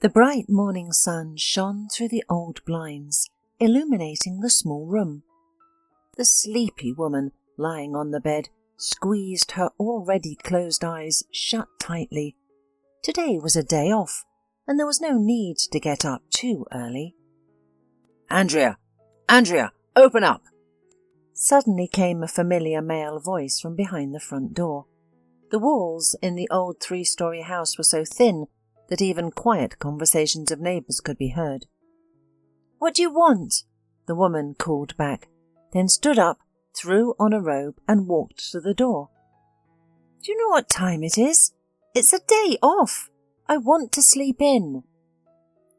The bright morning sun shone through the old blinds, illuminating the small room. The sleepy woman, lying on the bed, squeezed her already closed eyes shut tightly. Today was a day off, and there was no need to get up too early. Andrea! Andrea! Open up! Suddenly came a familiar male voice from behind the front door. The walls in the old 3-story house were so thin that even quiet conversations of neighbours could be heard. "What do you want?" the woman called back, then stood up, threw on a robe and walked to the door. "Do you know what time it is? It's a day off. I want to sleep in."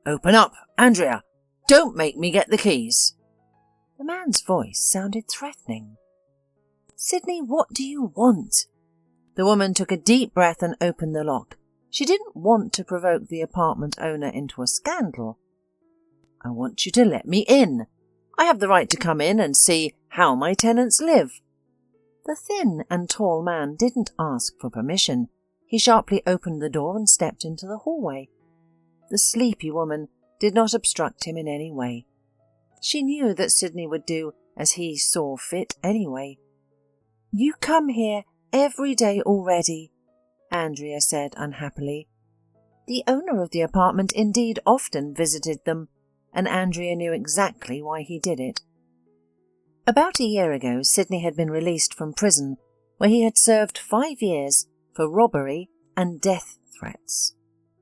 "Open up, Andrea! Don't make me get the keys." The man's voice sounded threatening. "Sydney, what do you want?" The woman took a deep breath and opened the lock. She didn't want to provoke the apartment owner into a scandal. "I want you to let me in. I have the right to come in and see how my tenants live." The thin and tall man didn't ask for permission. He sharply opened the door and stepped into the hallway. The sleepy woman did not obstruct him in any way. She knew that Sydney would do as he saw fit anyway. "You come here every day already," Andrea said unhappily. The owner of the apartment indeed often visited them, and Andrea knew exactly why he did it. About a year ago, Sydney had been released from prison, where he had served 5 years for robbery and death threats.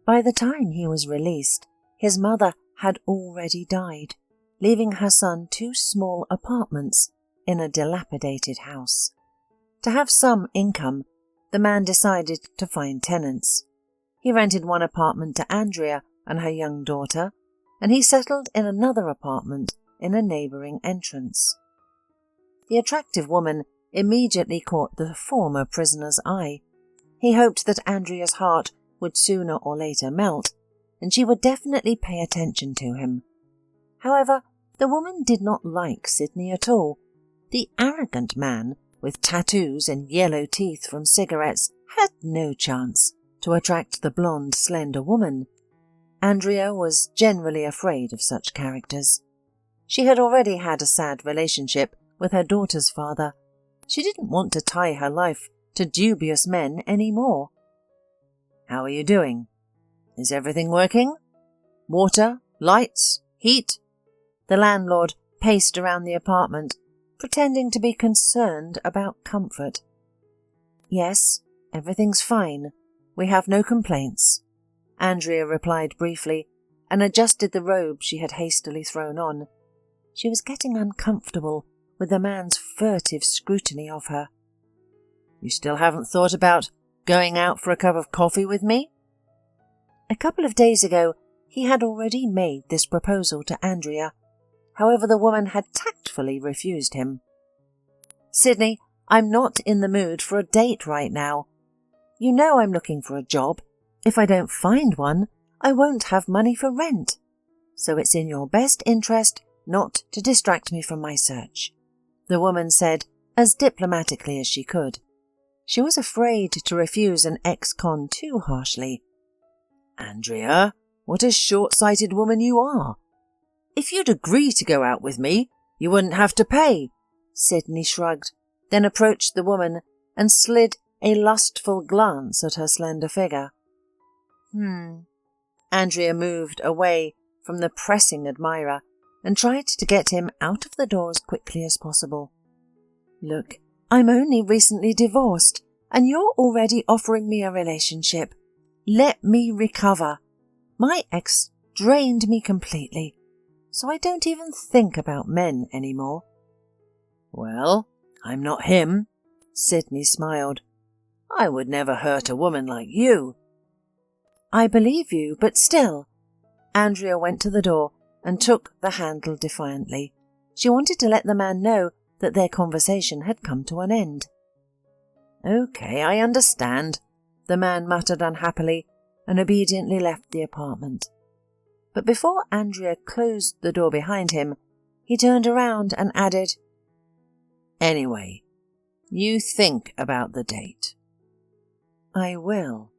By the time he was released, his mother had already died, leaving her son 2 small apartments in a dilapidated house. To have some income, the man decided to find tenants. He rented one apartment to Andrea and her young daughter, and he settled in another apartment in a neighbouring entrance. The attractive woman immediately caught the former prisoner's eye. He hoped that Andrea's heart would sooner or later melt, and she would definitely pay attention to him. However, the woman did not like Sydney at all. The arrogant man, with tattoos and yellow teeth from cigarettes, had no chance to attract the blonde, slender woman. Andrea was generally afraid of such characters. She had already had a sad relationship with her daughter's father. She didn't want to tie her life to dubious men any more. "How are you doing? Is everything working? Water, lights, heat?" The landlord paced around the apartment, pretending to be concerned about comfort. "Yes, everything's fine. We have no complaints," Andrea replied briefly, and adjusted the robe she had hastily thrown on. She was getting uncomfortable with the man's furtive scrutiny of her. "You still haven't thought about going out for a cup of coffee with me?" A couple of days ago, he had already made this proposal to Andrea. However, the woman had tactfully refused him. "Sydney, I'm not in the mood for a date right now. You know I'm looking for a job. If I don't find one, I won't have money for rent. So it's in your best interest not to distract me from my search," the woman said as diplomatically as she could. She was afraid to refuse an ex-con too harshly. "Andrea, what a short-sighted woman you are. If you'd agree to go out with me, you wouldn't have to pay." Sydney shrugged, then approached the woman and slid a lustful glance at her slender figure. Andrea moved away from the pressing admirer and tried to get him out of the door as quickly as possible. "Look, I'm only recently divorced, and you're already offering me a relationship. Let me recover. My ex drained me completely, so I don't even think about men anymore." "Well, I'm not him," Sydney smiled. "I would never hurt a woman like you." "I believe you, but still." Andrea went to the door and took the handle defiantly. She wanted to let the man know that their conversation had come to an end. "Okay, I understand," the man muttered unhappily and obediently left the apartment. But before Andrea closed the door behind him, he turned around and added, "Anyway, you think about the date." "I will."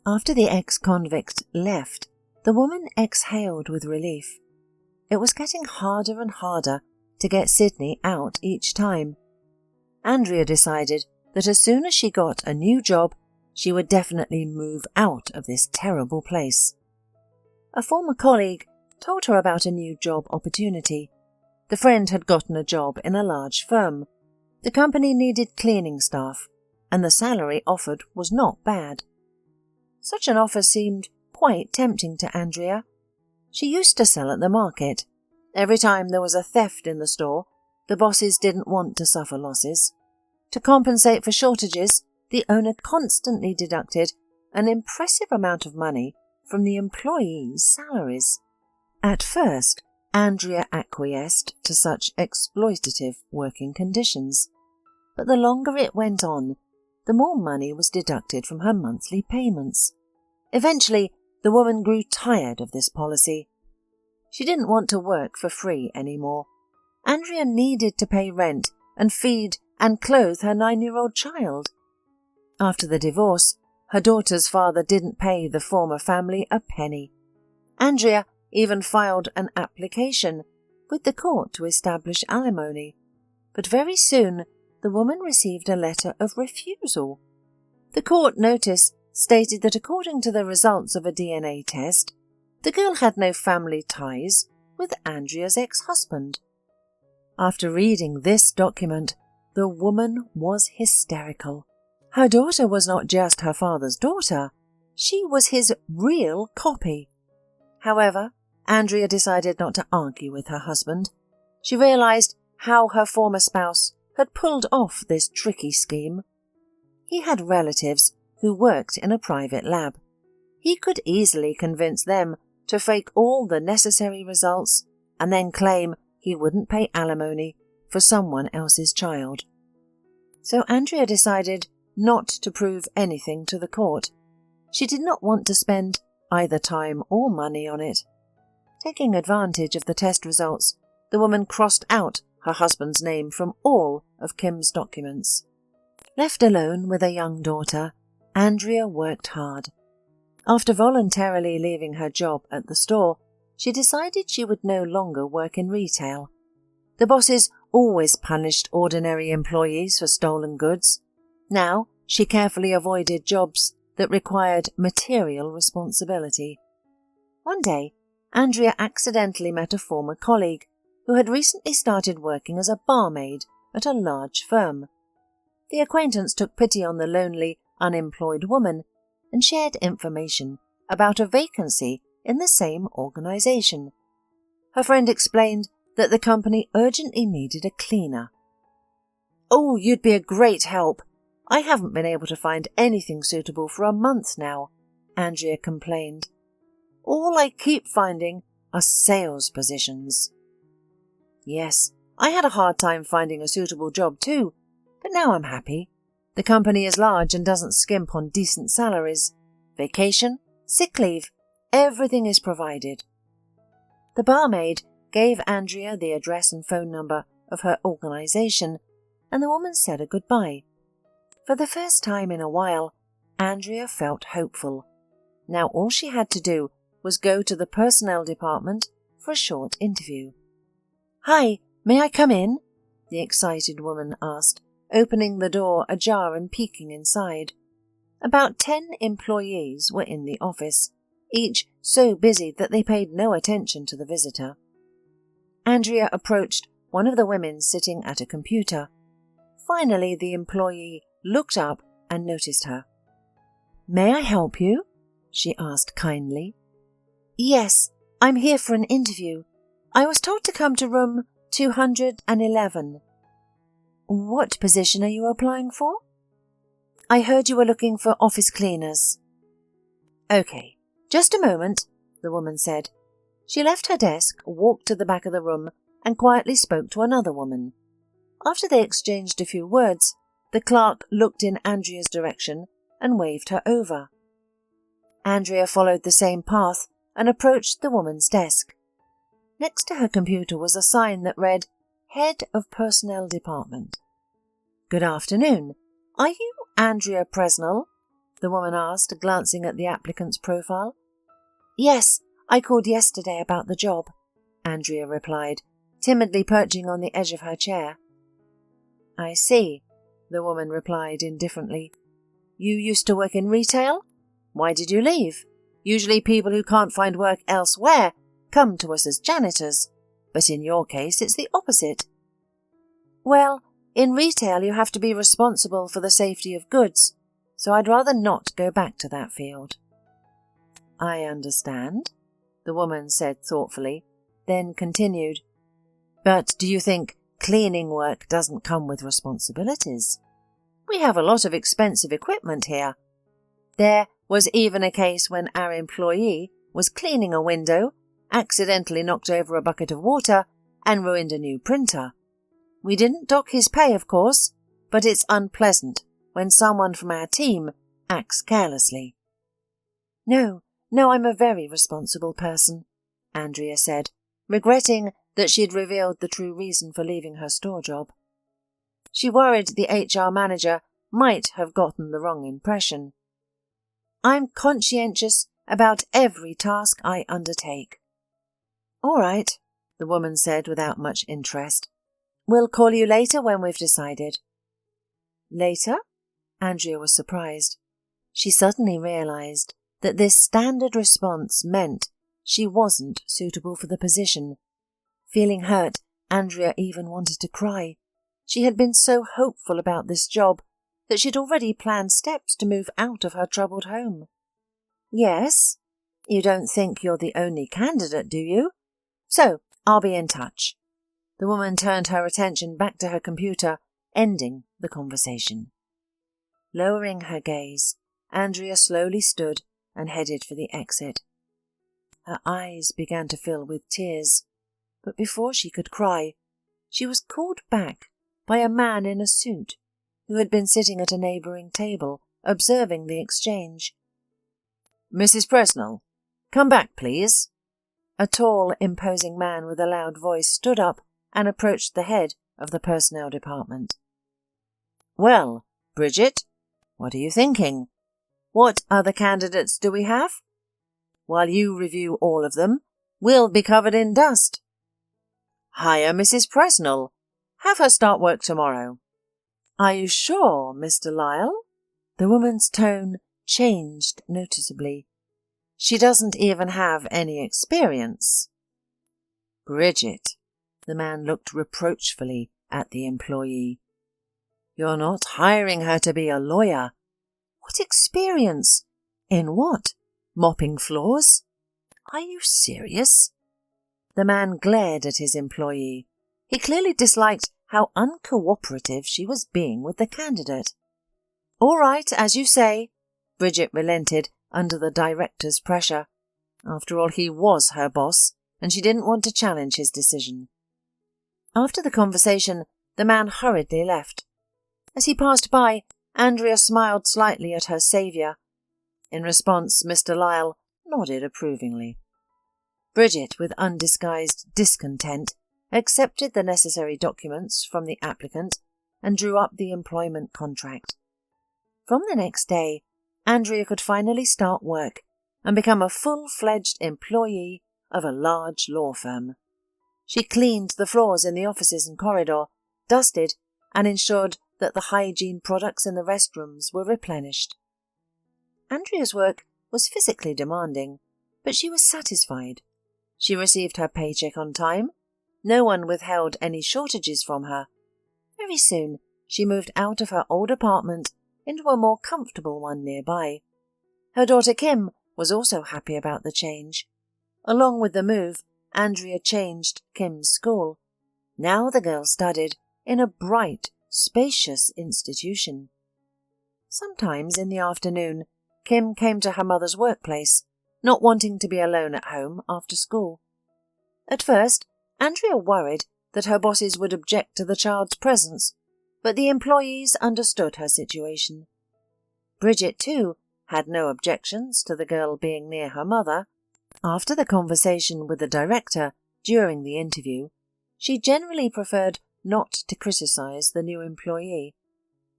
After the ex-convict left, The woman exhaled with relief. It was getting harder and harder to get Sydney out each time. Andrea decided that as soon as she got a new job, she would definitely move out of this terrible place. A former colleague told her about a new job opportunity. The friend had gotten a job in a large firm. The company needed cleaning staff, and the salary offered was not bad. Such an offer seemed quite tempting to Andrea. She used to sell at the market. Every time there was a theft in the store, the bosses didn't want to suffer losses. To compensate for shortages, the owner constantly deducted an impressive amount of money from the employees' salaries. At first, Andrea acquiesced to such exploitative working conditions, but the longer it went on, the more money was deducted from her monthly payments. Eventually, the woman grew tired of this policy. She didn't want to work for free anymore. Andrea needed to pay rent and feed and clothe her 9-year-old child. After the divorce, her daughter's father didn't pay the former family a penny. Andrea even filed an application with the court to establish alimony, but very soon the woman received a letter of refusal. The court notice stated that according to the results of a DNA test, the girl had no family ties with Andrea's ex-husband. After reading this document, the woman was hysterical. Her daughter was not just her father's daughter, she was his real copy. However, Andrea decided not to argue with her husband. She realized how her former spouse had pulled off this tricky scheme. He had relatives who worked in a private lab. He could easily convince them to fake all the necessary results and then claim he wouldn't pay alimony for someone else's child. So Andrea decided not to prove anything to the court. She did not want to spend either time or money on it. Taking advantage of the test results, the woman crossed out her husband's name from all of Kim's documents. Left alone with a young daughter, Andrea worked hard. After voluntarily leaving her job at the store, she decided she would no longer work in retail. The bosses always punished ordinary employees for stolen goods. Now she carefully avoided jobs that required material responsibility. One day, Andrea accidentally met a former colleague who had recently started working as a barmaid at a large firm. The acquaintance took pity on the lonely, unemployed woman and shared information about a vacancy in the same organization. Her friend explained that the company urgently needed a cleaner. "Oh, you'd be a great help. I haven't been able to find anything suitable for a month now," Andrea complained. "All I keep finding are sales positions." "Yes, I had a hard time finding a suitable job too, but now I'm happy. The company is large and doesn't skimp on decent salaries. Vacation, sick leave, everything is provided." The barmaid gave Andrea the address and phone number of her organization, and the woman said a goodbye. For the first time in a while, Andrea felt hopeful. Now all she had to do was go to the personnel department for a short interview. "Hi, may I come in?" the excited woman asked, opening the door ajar and peeking inside. About 10 employees were in the office, each so busy that they paid no attention to the visitor. Andrea approached one of the women sitting at a computer. Finally, the employee looked up and noticed her. "May I help you?" she asked kindly. "Yes, I'm here for an interview. I was told to come to room 211. "What position are you applying for?" "I heard you were looking for office cleaners." "Okay, just a moment," the woman said. She left her desk, walked to the back of the room, and quietly spoke to another woman. After they exchanged a few words, the clerk looked in Andrea's direction and waved her over. Andrea followed the same path and approached the woman's desk. Next to her computer was a sign that read, "Head of Personnel Department." "Good afternoon. Are you Andrea Presnell?" the woman asked, glancing at the applicant's profile. "Yes, I called yesterday about the job, Andrea replied, timidly perching on the edge of her chair. I see, the woman replied indifferently. You used to work in retail? Why did you leave? Usually people who can't find work elsewhere come to us as janitors, but in your case it's the opposite. Well, in retail you have to be responsible for the safety of goods, so I'd rather not go back to that field. I understand, the woman said thoughtfully, then continued. But do you think cleaning work doesn't come with responsibilities? We have a lot of expensive equipment here. There was even a case when our employee was cleaning a window, accidentally knocked over a bucket of water, and ruined a new printer. We didn't dock his pay, of course, but it's unpleasant when someone from our team acts carelessly. No, I'm a very responsible person, Andrea said, regretting that she'd revealed the true reason for leaving her store job. She worried the HR manager might have gotten the wrong impression. I'm conscientious about every task I undertake. All right, the woman said without much interest. We'll call you later when we've decided. Later? Andrea was surprised. She suddenly realized that this standard response meant she wasn't suitable for the position. Feeling hurt, Andrea even wanted to cry. She had been so hopeful about this job that she'd already planned steps to move out of her troubled home. Yes? You don't think you're the only candidate, do you? So, I'll be in touch. The woman turned her attention back to her computer, ending the conversation. Lowering her gaze, Andrea slowly stood and headed for the exit. Her eyes began to fill with tears, but before she could cry, she was called back by a man in a suit who had been sitting at a neighbouring table, observing the exchange. Mrs. Presnell, come back, please. A tall, imposing man with a loud voice stood up and approached the head of the personnel department. Well, Bridget, what are you thinking? What other candidates do we have? While you review all of them, we'll be covered in dust. Hire Mrs. Presnell. Have her start work tomorrow. Are you sure, Mr. Lyle? The woman's tone changed noticeably. She doesn't even have any experience. Bridget, the man looked reproachfully at the employee. You're not hiring her to be a lawyer. What experience? In what? Mopping floors? Are you serious? The man glared at his employee. He clearly disliked how uncooperative she was being with the candidate. All right, as you say, Bridget relented under the director's pressure. After all, he was her boss, and she didn't want to challenge his decision. After the conversation, the man hurriedly left. As he passed by, Andrea smiled slightly at her saviour. In response, Mr. Lyle nodded approvingly. Bridget, with undisguised discontent, accepted the necessary documents from the applicant and drew up the employment contract. From the next day, Andrea could finally start work and become a full-fledged employee of a large law firm. She cleaned the floors in the offices and corridor, dusted, and ensured that the hygiene products in the restrooms were replenished. Andrea's work was physically demanding, but she was satisfied. She received her paycheck on time. No one withheld any shortages from her. Very soon, she moved out of her old apartment into a more comfortable one nearby. Her daughter Kim was also happy about the change. Along with the move, Andrea changed Kim's school. Now the girl studied in a bright, spacious institution. Sometimes in the afternoon, Kim came to her mother's workplace, not wanting to be alone at home after school. At first, Andrea worried that her bosses would object to the child's presence, but the employees understood her situation. Bridget, too, had no objections to the girl being near her mother. After the conversation with the director during the interview, she generally preferred not to criticize the new employee.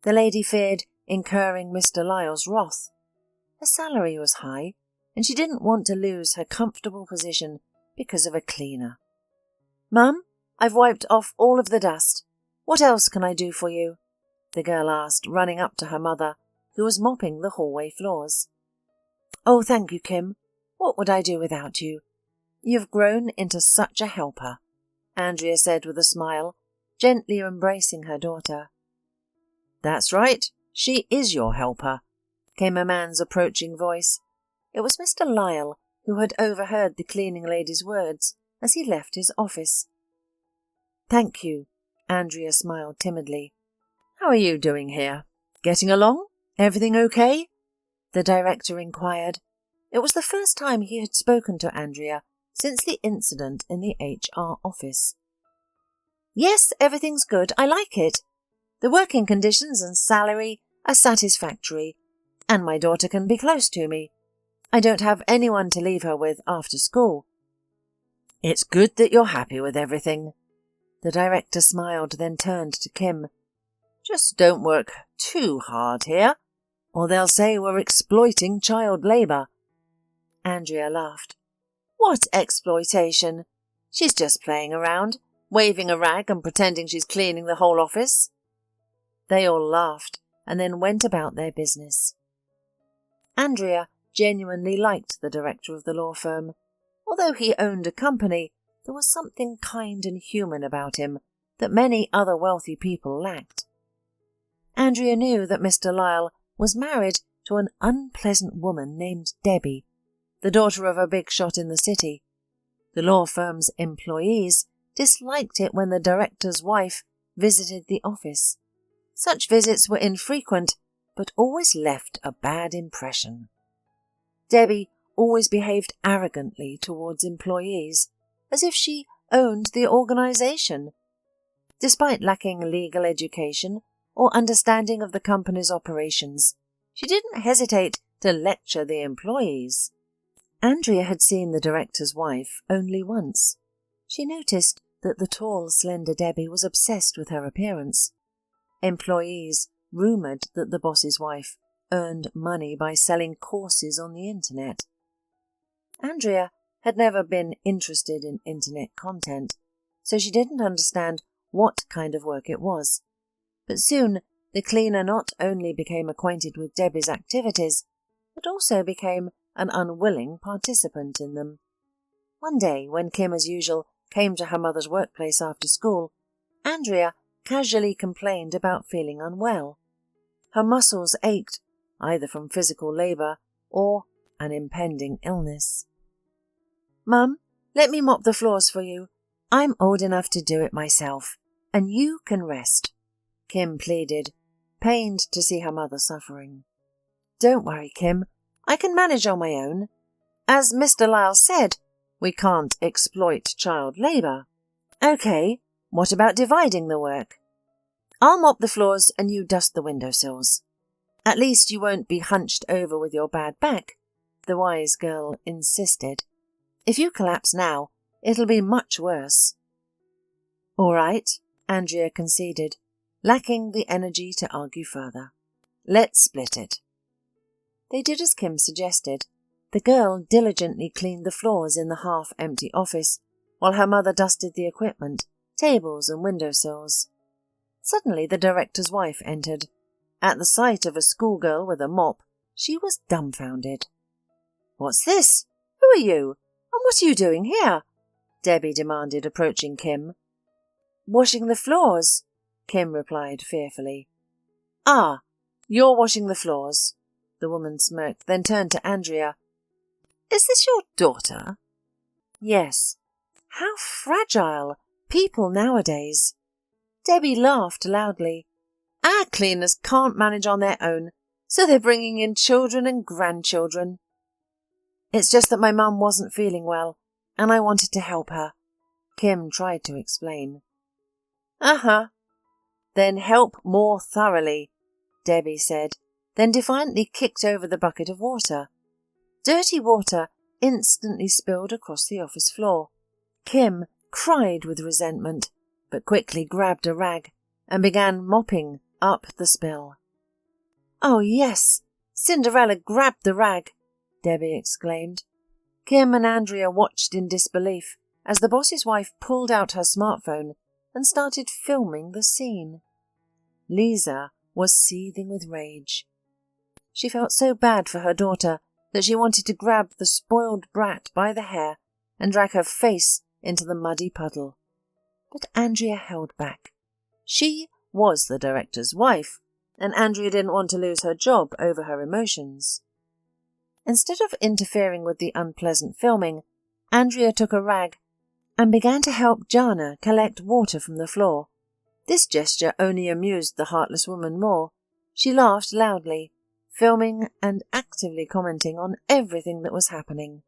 The lady feared incurring Mr. Lyle's wrath. Her salary was high, and she didn't want to lose her comfortable position because of a cleaner. "Mum, I've wiped off all of the dust. What else can I do for you?" the girl asked, running up to her mother, who was mopping the hallway floors. "Oh, thank you, Kim. What would I do without you? You've grown into such a helper," Andrea said with a smile, gently embracing her daughter. "That's right, she is your helper," came a man's approaching voice. It was Mr. Lyle, who had overheard the cleaning lady's words as he left his office. "Thank you," Andrea smiled timidly. "How are you doing here? Getting along? Everything okay?" the director inquired. It was the first time he had spoken to Andrea since the incident in the HR office. "Yes, everything's good. I like it. The working conditions and salary are satisfactory, and my daughter can be close to me. I don't have anyone to leave her with after school." "It's good that you're happy with everything." The director smiled, then turned to Kim. "Just don't work too hard here, or they'll say we're exploiting child labour." Andrea laughed. "What exploitation? She's just playing around, waving a rag and pretending she's cleaning the whole office." They all laughed and then went about their business. Andrea genuinely liked the director of the law firm. Although he owned a company, there was something kind and human about him that many other wealthy people lacked. Andrea knew that Mr. Lyle was married to an unpleasant woman named Debbie, the daughter of a big shot in the city. The law firm's employees disliked it when the director's wife visited the office. Such visits were infrequent, but always left a bad impression. Debbie always behaved arrogantly towards employees, as if she owned the organization. Despite lacking legal education or understanding of the company's operations, she didn't hesitate to lecture the employees. Andrea had seen the director's wife only once. She noticed that the tall, slender Debbie was obsessed with her appearance. Employees rumoured that the boss's wife earned money by selling courses on the internet. Andrea had never been interested in internet content, so she didn't understand what kind of work it was. But soon the cleaner not only became acquainted with Debbie's activities, but also became an unwilling participant in them. One day, when Kim, as usual, came to her mother's workplace after school, Andrea casually complained about feeling unwell. Her muscles ached, either from physical labour or an impending illness. "Mum, let me mop the floors for you. I'm old enough to do it myself, and you can rest," Kim pleaded, pained to see her mother suffering. "Don't worry, Kim. I can manage on my own. As Mr. Lyle said, we can't exploit child labour." "OK, what about dividing the work? I'll mop the floors and you dust the windowsills. At least you won't be hunched over with your bad back," the wise girl insisted. "If you collapse now, it'll be much worse." "All right," Andrea conceded, lacking the energy to argue further. "Let's split it." They did as Kim suggested. The girl diligently cleaned the floors in the half-empty office, while her mother dusted the equipment, tables and windowsills. Suddenly the director's wife entered. At the sight of a schoolgirl with a mop, she was dumbfounded. "What's this? Who are you? And what are you doing here?" Debbie demanded, approaching Kim. "Washing the floors," Kim replied fearfully. "Ah, you're washing the floors," the woman smirked, then turned to Andrea. "Is this your daughter?" "Yes." "How fragile people nowadays." Debbie laughed loudly. "Our cleaners can't manage on their own, so they're bringing in children and grandchildren. It's just that my mum wasn't feeling well, and I wanted to help her," Kim tried to explain. "Uh-huh. Then help more thoroughly," Debbie said, then defiantly kicked over the bucket of water. Dirty water instantly spilled across the office floor. Kim cried with resentment, but quickly grabbed a rag and began mopping up the spill. "Oh, yes!" Cinderella grabbed the rag. Debbie exclaimed. Kim and Andrea watched in disbelief as the boss's wife pulled out her smartphone and started filming the scene. Lisa was seething with rage. She felt so bad for her daughter that she wanted to grab the spoiled brat by the hair and drag her face into the muddy puddle. But Andrea held back. She was the director's wife, and Andrea didn't want to lose her job over her emotions. Instead of interfering with the unpleasant filming, Andrea took a rag and began to help Jana collect water from the floor. This gesture only amused the heartless woman more. She laughed loudly, filming and actively commenting on everything that was happening.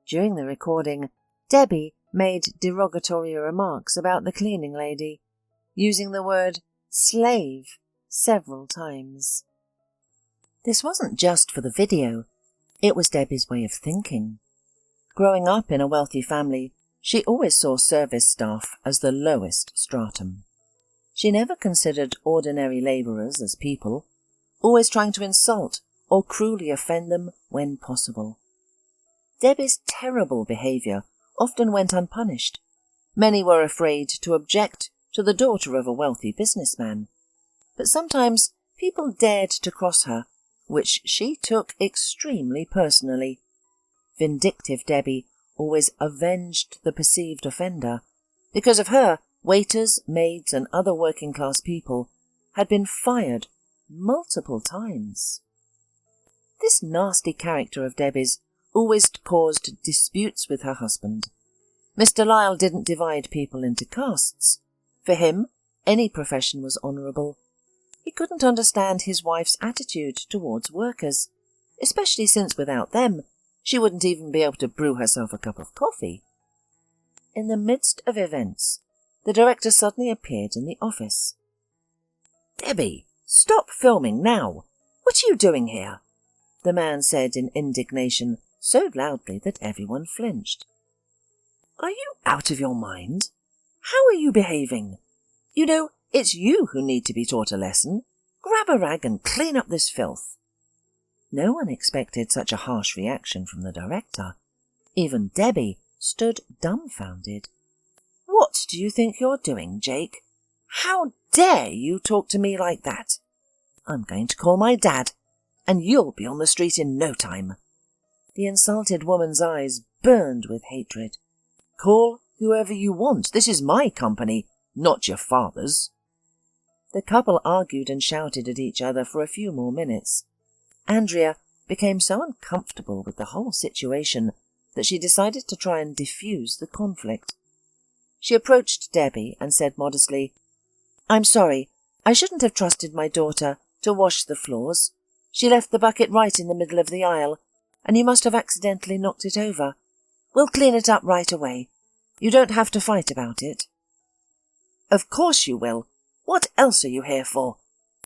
During the recording, Debbie made derogatory remarks about the cleaning lady, using the word slave several times. This wasn't just for the video, it was Debbie's way of thinking. Growing up in a wealthy family, she always saw service staff as the lowest stratum. She never considered ordinary labourers as people, always trying to insult or cruelly offend them when possible. Debbie's terrible behaviour often went unpunished. Many were afraid to object to the daughter of a wealthy businessman. But sometimes people dared to cross her, which she took extremely personally. Vindictive Debbie always avenged the perceived offender. Because of her, waiters, maids, and other working-class people had been fired multiple times. This nasty character of Debbie's always caused disputes with her husband. Mr. Lyle didn't divide people into castes. For him, any profession was honourable. He couldn't understand his wife's attitude towards workers, especially since without them, she wouldn't even be able to brew herself a cup of coffee. In the midst of events, the director suddenly appeared in the office. "Debbie, stop filming now! What are you doing here?" the man said in indignation, so loudly that everyone flinched. "Are you out of your mind? How are you behaving? You know, it's you who need to be taught a lesson. Grab a rag and clean up this filth." No one expected such a harsh reaction from the director. Even Debbie stood dumbfounded. "What do you think you're doing, Jake? How dare you talk to me like that? I'm going to call my dad, and you'll be on the street in no time." The insulted woman's eyes burned with hatred. "Call whoever you want. This is my company, not your father's." The couple argued and shouted at each other for a few more minutes. Andrea became so uncomfortable with the whole situation that she decided to try and defuse the conflict. She approached Debbie and said modestly, "I'm sorry, I shouldn't have trusted my daughter to wash the floors. She left the bucket right in the middle of the aisle, and you must have accidentally knocked it over. We'll clean it up right away. You don't have to fight about it." "Of course you will. What else are you here for?"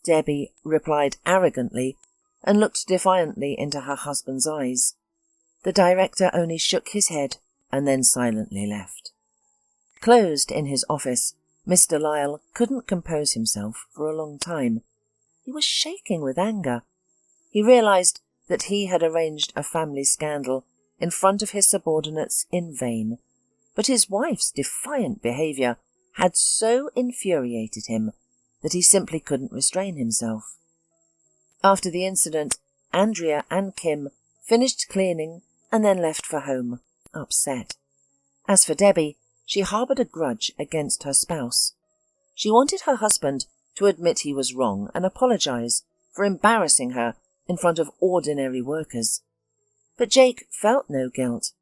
Debbie replied arrogantly and looked defiantly into her husband's eyes. The director only shook his head and then silently left. Closed in his office, Mr. Lyle couldn't compose himself for a long time. He was shaking with anger. He realized that he had arranged a family scandal in front of his subordinates in vain, but his wife's defiant behaviour had so infuriated him that he simply couldn't restrain himself. After the incident, Andrea and Kim finished cleaning and then left for home, upset. As for Debbie, she harboured a grudge against her spouse. She wanted her husband to admit he was wrong and apologise for embarrassing her in front of ordinary workers. But Jake felt no guilt,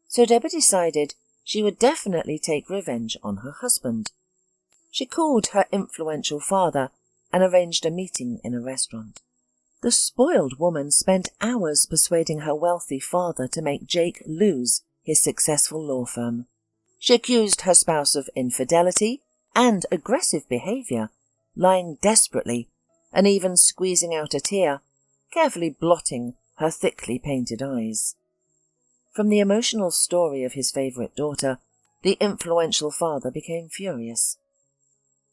so Debbie decided she would definitely take revenge on her husband. She called her influential father and arranged a meeting in a restaurant. The spoiled woman spent hours persuading her wealthy father to make Jake lose his successful law firm. She accused her spouse of infidelity and aggressive behaviour, lying desperately and even squeezing out a tear, carefully blotting her thickly painted eyes. From the emotional story of his favourite daughter, the influential father became furious.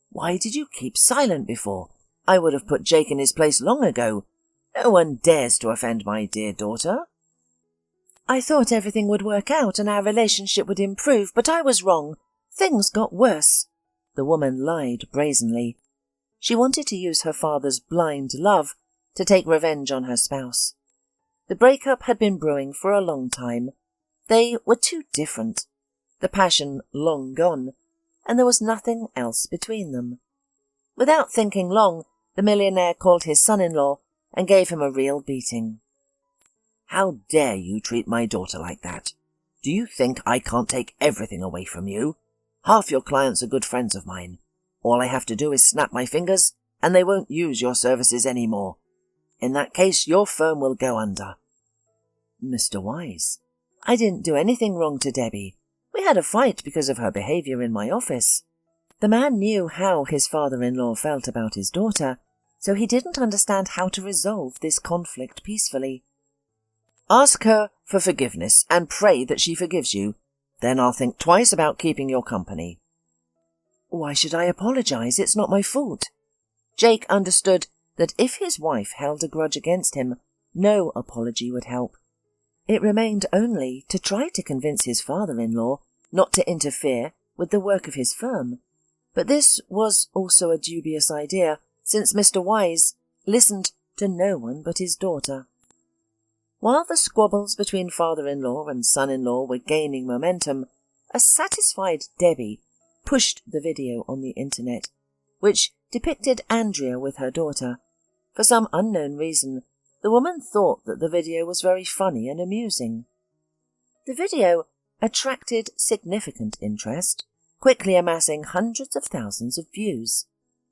"Why did you keep silent before? I would have put Jake in his place long ago. No one dares to offend my dear daughter." I thought everything would work out and our relationship would improve, but I was wrong. Things got worse." The woman lied brazenly. She wanted to use her father's blind love to take revenge on her spouse. The breakup had been brewing for a long time. They were too different. The passion long gone, and there was nothing else between them. Without thinking long, the millionaire called his son-in-law and gave him a real beating. "How dare you treat my daughter like that? Do you think I can't take everything away from you? Half your clients are good friends of mine. All I have to do is snap my fingers, and they won't use your services any more. In that case, your firm will go under." "Mr. Wise, I didn't do anything wrong to Debbie. We had a fight because of her behaviour in my office." The man knew how his father-in-law felt about his daughter, so he didn't understand how to resolve this conflict peacefully. "Ask her for forgiveness and pray that she forgives you. Then I'll think twice about keeping your company." "Why should I apologise? It's not my fault." Jake understood that if his wife held a grudge against him, no apology would help. It remained only to try to convince his father-in-law not to interfere with the work of his firm. But this was also a dubious idea, since Mr. Wise listened to no one but his daughter. While the squabbles between father-in-law and son-in-law were gaining momentum, a satisfied Debbie pushed the video on the internet, which depicted Andrea with her daughter. For some unknown reason, the woman thought that the video was very funny and amusing. The video attracted significant interest, quickly amassing hundreds of thousands of views.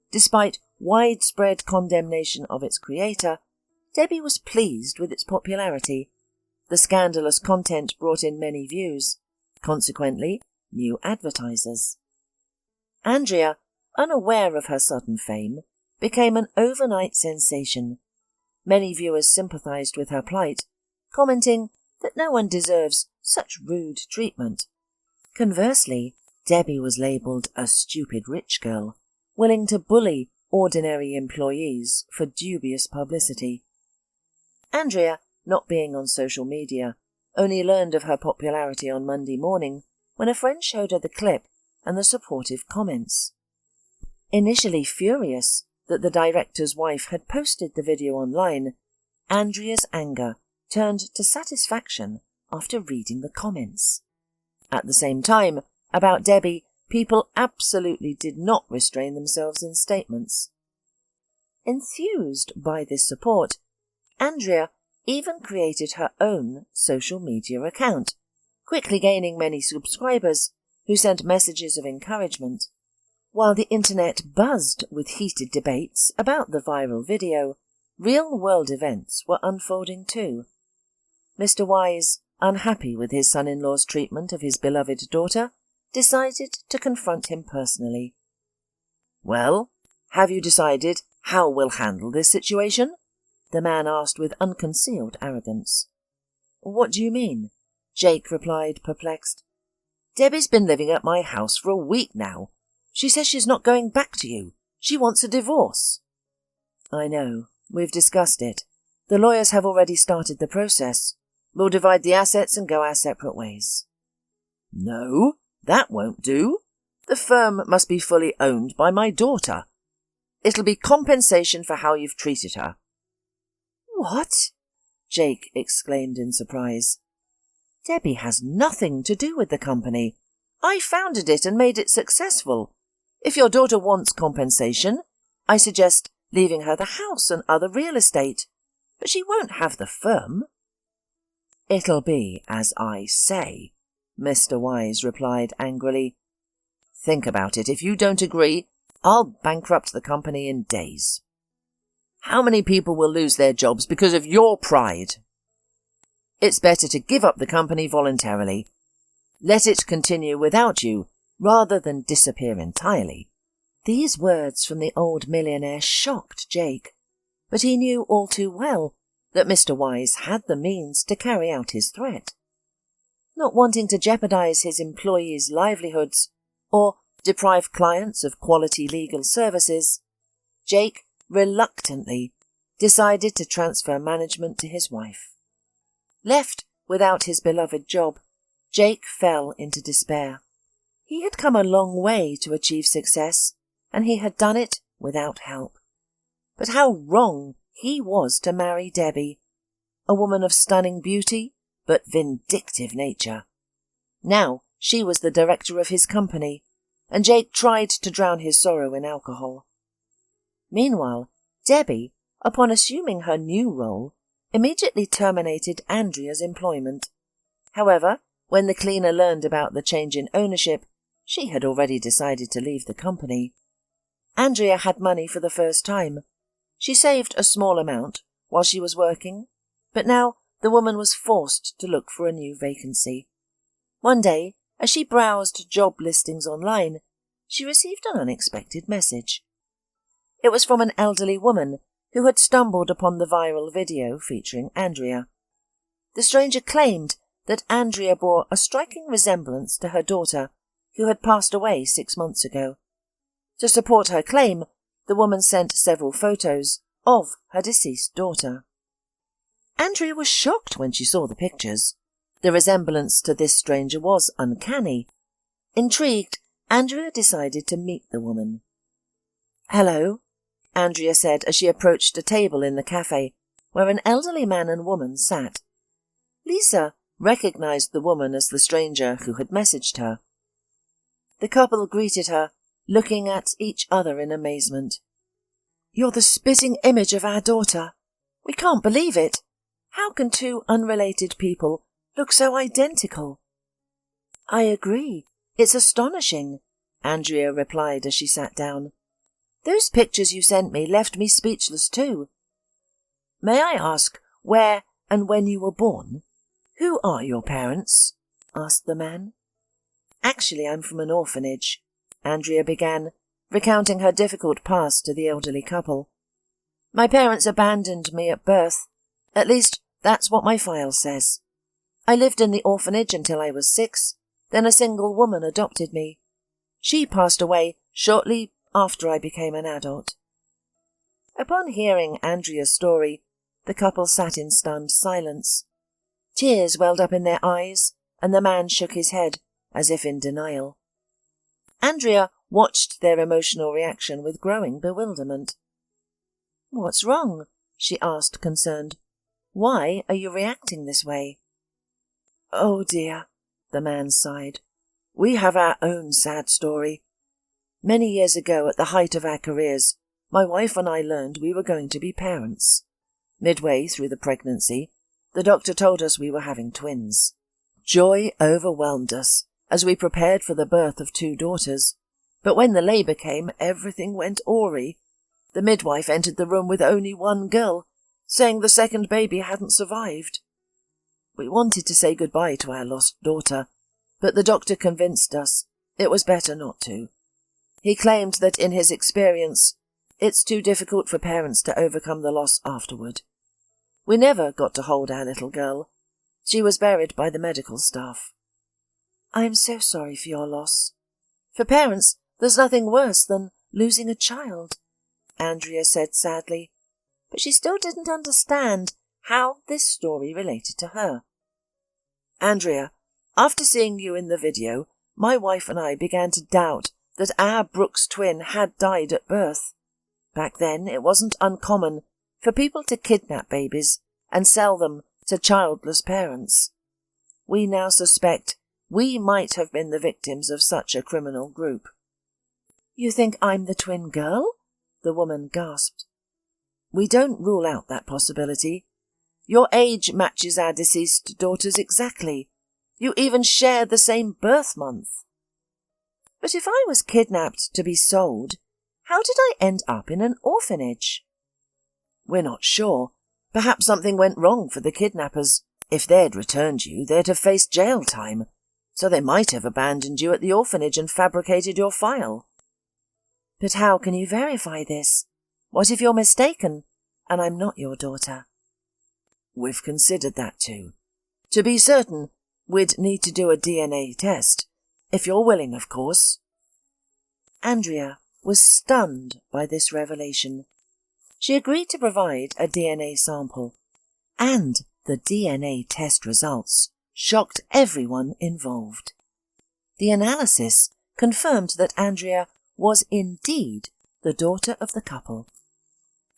Despite widespread condemnation of its creator, Debbie was pleased with its popularity. The scandalous content brought in many views, consequently, new advertisers. Andrea, unaware of her sudden fame, became an overnight sensation. Many viewers sympathized with her plight, commenting that no one deserves such rude treatment. Conversely, Debbie was labelled a stupid rich girl, willing to bully ordinary employees for dubious publicity. Andrea, not being on social media, only learned of her popularity on Monday morning when a friend showed her the clip and the supportive comments. Initially furious that the director's wife had posted the video online, Andrea's anger turned to satisfaction after reading the comments. At the same time, about Debbie, people absolutely did not restrain themselves in statements. Enthused by this support, Andrea even created her own social media account, quickly gaining many subscribers who sent messages of encouragement. While the internet buzzed with heated debates about the viral video, real-world events were unfolding too. Mr. Wise, unhappy with his son-in-law's treatment of his beloved daughter, decided to confront him personally. "Well, have you decided how we'll handle this situation?" the man asked with unconcealed arrogance. "What do you mean?" Jake replied, perplexed. "Debbie's been living at my house for a week now. She says she's not going back to you. She wants a divorce." "I know. We've discussed it. The lawyers have already started the process. We'll divide the assets and go our separate ways." "No, that won't do. The firm must be fully owned by my daughter. It'll be compensation for how you've treated her." "What?" Jake exclaimed in surprise. "Debbie has nothing to do with the company. I founded it and made it successful. If your daughter wants compensation, I suggest leaving her the house and other real estate, but she won't have the firm." "It'll be as I say," Mr. Wise replied angrily. "Think about it. If you don't agree, I'll bankrupt the company in days. How many people will lose their jobs because of your pride? It's better to give up the company voluntarily. Let it continue without you, rather than disappear entirely." These words from the old millionaire shocked Jake, but he knew all too well that Mr. Wise had the means to carry out his threat. Not wanting to jeopardize his employees' livelihoods or deprive clients of quality legal services, Jake reluctantly decided to transfer management to his wife. Left without his beloved job, Jake fell into despair. He had come a long way to achieve success, and he had done it without help. But how wrong he was to marry Debbie, a woman of stunning beauty but vindictive nature. Now she was the director of his company, and Jake tried to drown his sorrow in alcohol. Meanwhile, Debbie, upon assuming her new role, immediately terminated Andrea's employment. However, when the cleaner learned about the change in ownership, she had already decided to leave the company. Andrea had money for the first time. She saved a small amount while she was working, but now the woman was forced to look for a new vacancy. One day, as she browsed job listings online, she received an unexpected message. It was from an elderly woman who had stumbled upon the viral video featuring Andrea. The stranger claimed that Andrea bore a striking resemblance to her daughter, who had passed away 6 months ago. To support her claim, the woman sent several photos of her deceased daughter. Andrea was shocked when she saw the pictures. The resemblance to this stranger was uncanny. Intrigued, Andrea decided to meet the woman. "Hello," Andrea said as she approached a table in the cafe where an elderly man and woman sat. Lisa recognized the woman as the stranger who had messaged her. The couple greeted her, looking at each other in amazement. "You're the spitting image of our daughter. We can't believe it. How can two unrelated people look so identical?" "I agree. It's astonishing," Andrea replied as she sat down. "Those pictures you sent me left me speechless too." "May I ask where and when you were born? Who are your parents?" asked the man. "Actually, I'm from an orphanage," Andrea began, recounting her difficult past to the elderly couple. "My parents abandoned me at birth. At least, that's what my file says. I lived in the orphanage until I was 6, then a single woman adopted me. She passed away shortly after I became an adult." Upon hearing Andrea's story, the couple sat in stunned silence. Tears welled up in their eyes, and the man shook his head, as if in denial. Andrea watched their emotional reaction with growing bewilderment. "What's wrong?" she asked, concerned. "Why are you reacting this way?" "Oh dear," the man sighed. "We have our own sad story. Many years ago, at the height of our careers, my wife and I learned we were going to be parents. Midway through the pregnancy, the doctor told us we were having twins. Joy overwhelmed us as we prepared for the birth of 2 daughters, but when the labour came, everything went awry. The midwife entered the room with only 1 girl, saying the second baby hadn't survived. We wanted to say goodbye to our lost daughter, but the doctor convinced us it was better not to. He claimed that in his experience, it's too difficult for parents to overcome the loss afterward. We never got to hold our little girl. She was buried by the medical staff." "I'm so sorry for your loss. For parents, there's nothing worse than losing a child," Andrea said sadly, but she still didn't understand how this story related to her. "Andrea, after seeing you in the video, my wife and I began to doubt that our Brooks twin had died at birth. Back then, it wasn't uncommon for people to kidnap babies and sell them to childless parents. We now suspect we might have been the victims of such a criminal group." "You think I'm the twin girl?" the woman gasped. "We don't rule out that possibility. Your age matches our deceased daughter's exactly. You even share the same birth month." "But if I was kidnapped to be sold, how did I end up in an orphanage?" "We're not sure. Perhaps something went wrong for the kidnappers. If they'd returned you, they'd have faced jail time. So they might have abandoned you at the orphanage and fabricated your file." "But how can you verify this? What if you're mistaken, and I'm not your daughter?" "We've considered that too. To be certain, we'd need to do a DNA test. If you're willing, of course." Andrea was stunned by this revelation. She agreed to provide a DNA sample, and the The DNA test results shocked everyone involved. The analysis confirmed that Andrea was indeed the daughter of the couple.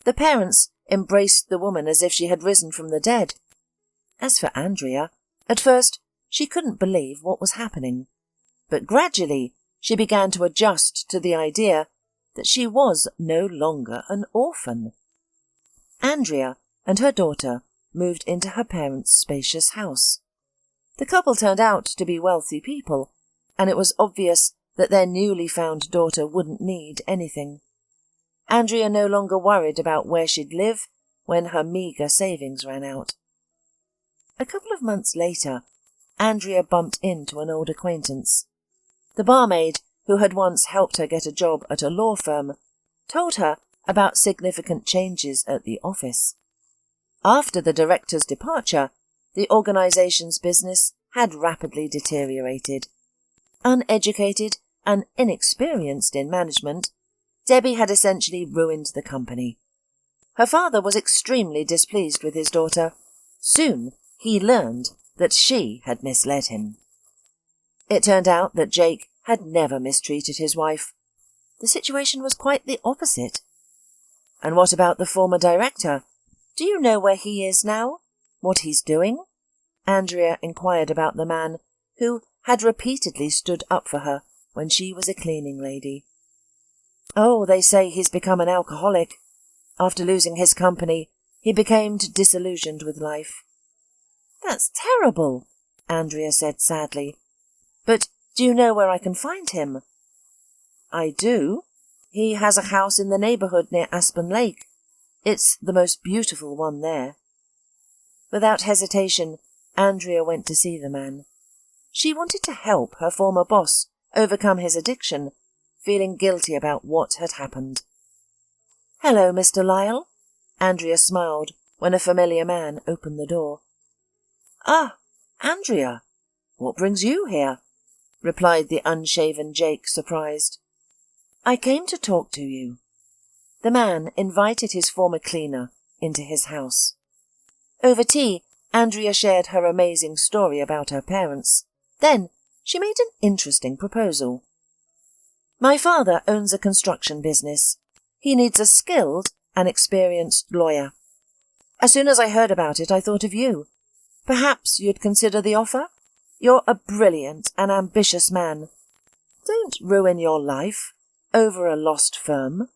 The parents embraced the woman as if she had risen from the dead. As for Andrea, at first she couldn't believe what was happening, but gradually she began to adjust to the idea that she was no longer an orphan. Andrea and her daughter moved into her parents' spacious house. The couple turned out to be wealthy people, and it was obvious that their newly found daughter wouldn't need anything. Andrea no longer worried about where she'd live when her meagre savings ran out. A couple of months later, Andrea bumped into an old acquaintance. The barmaid, who had once helped her get a job at a law firm, told her about significant changes at the office. After the director's departure, the organization's business had rapidly deteriorated. Uneducated and inexperienced in management, Debbie had essentially ruined the company. Her father was extremely displeased with his daughter. Soon he learned that she had misled him. It turned out that Jake had never mistreated his wife. The situation was quite the opposite. And what about the former director? Do you know where he is now? What he's doing? Andrea inquired about the man who had repeatedly stood up for her when she was a cleaning lady. Oh, they say he's become an alcoholic. After losing his company, he became disillusioned with life. That's terrible, Andrea said sadly. But do you know where I can find him? I do. He has a house in the neighbourhood near Aspen Lake. It's the most beautiful one there. Without hesitation, Andrea went to see the man. She wanted to help her former boss overcome his addiction, feeling guilty about what had happened. Hello, Mr. Lyle. Andrea smiled when a familiar man opened the door. Ah, Andrea, what brings you here? Replied the unshaven Jake, surprised. I came to talk to you. The man invited his former cleaner into his house. Over tea, Andrea shared her amazing story about her parents. Then she made an interesting proposal. My father owns a construction business. He needs a skilled and experienced lawyer. As soon as I heard about it, I thought of you. Perhaps you'd consider the offer? You're a brilliant and ambitious man. Don't ruin your life over a lost firm.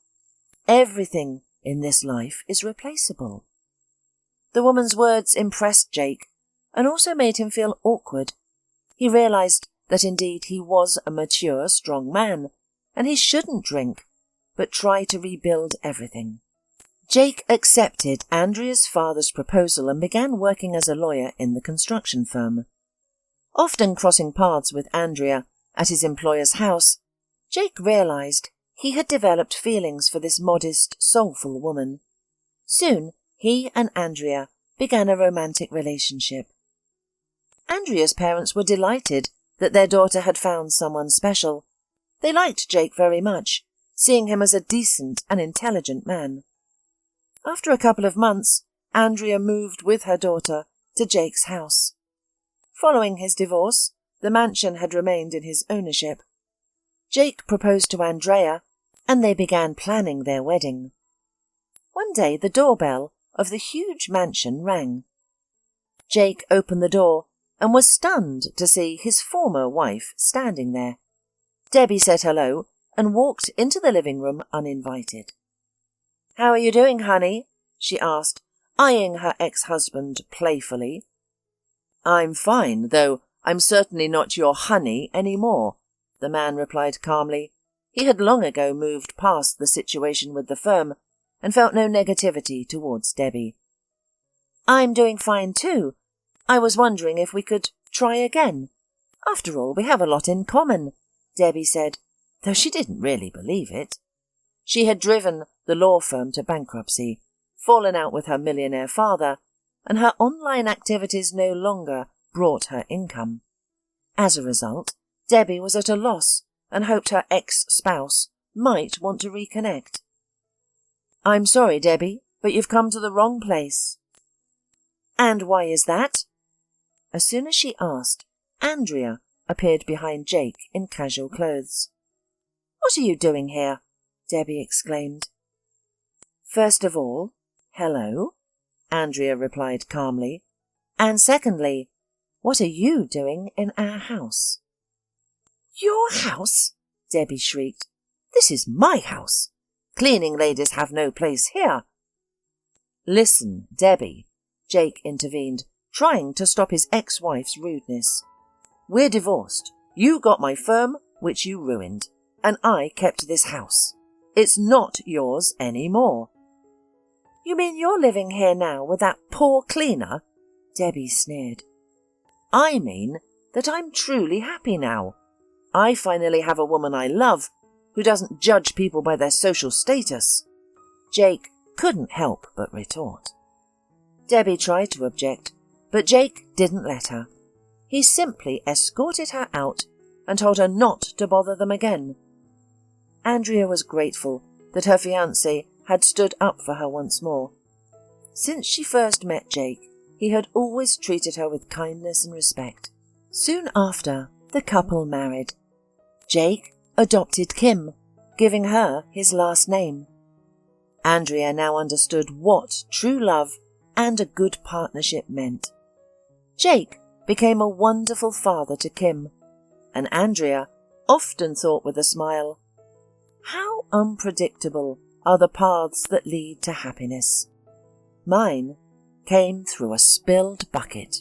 Everything in this life is replaceable. The woman's words impressed Jake and also made him feel awkward. He realized that indeed he was a mature, strong man, and he shouldn't drink, but try to rebuild everything. Jake accepted Andrea's father's proposal and began working as a lawyer in the construction firm. Often crossing paths with Andrea at his employer's house, Jake realized he had developed feelings for this modest, soulful woman. Soon, he and Andrea began a romantic relationship. Andrea's parents were delighted that their daughter had found someone special. They liked Jake very much, seeing him as a decent and intelligent man. After a couple of months, Andrea moved with her daughter to Jake's house. Following his divorce, the mansion had remained in his ownership. Jake proposed to Andrea, and they began planning their wedding. One day the doorbell of the huge mansion rang. Jake opened the door and was stunned to see his former wife standing there. Debbie said hello and walked into the living room uninvited. How are you doing, honey? She asked, eyeing her ex-husband playfully. I'm fine, though I'm certainly not your honey any more, the man replied calmly. He had long ago moved past the situation with the firm and felt no negativity towards Debbie. I'm doing fine too. I was wondering if we could try again. After all, we have a lot in common, Debbie said, though she didn't really believe it. She had driven the law firm to bankruptcy, fallen out with her millionaire father, and her online activities no longer brought her income. As a result, Debbie was at a loss and hoped her ex-spouse might want to reconnect. I'm sorry, Debbie, but you've come to the wrong place. And why is that? As soon as she asked, Andrea appeared behind Jake in casual clothes. What are you doing here? Debbie exclaimed. First of all, hello, Andrea replied calmly. And secondly, what are you doing in our house? Your house? Debbie shrieked. This is my house. Cleaning ladies have no place here. Listen, Debbie, Jake intervened, trying to stop his ex-wife's rudeness. We're divorced. You got my firm, which you ruined, and I kept this house. It's not yours anymore. You mean you're living here now with that poor cleaner? Debbie sneered. I mean that I'm truly happy now. I finally have a woman I love who doesn't judge people by their social status. Jake couldn't help but retort. Debbie tried to object, but Jake didn't let her. He simply escorted her out and told her not to bother them again. Andrea was grateful that her fiancé had stood up for her once more. Since she first met Jake, he had always treated her with kindness and respect. Soon after, the couple married. Jake adopted Kim, giving her his last name. Andrea now understood what true love and a good partnership meant. Jake became a wonderful father to Kim, and Andrea often thought with a smile, how unpredictable are the paths that lead to happiness. Mine came through a spilled bucket.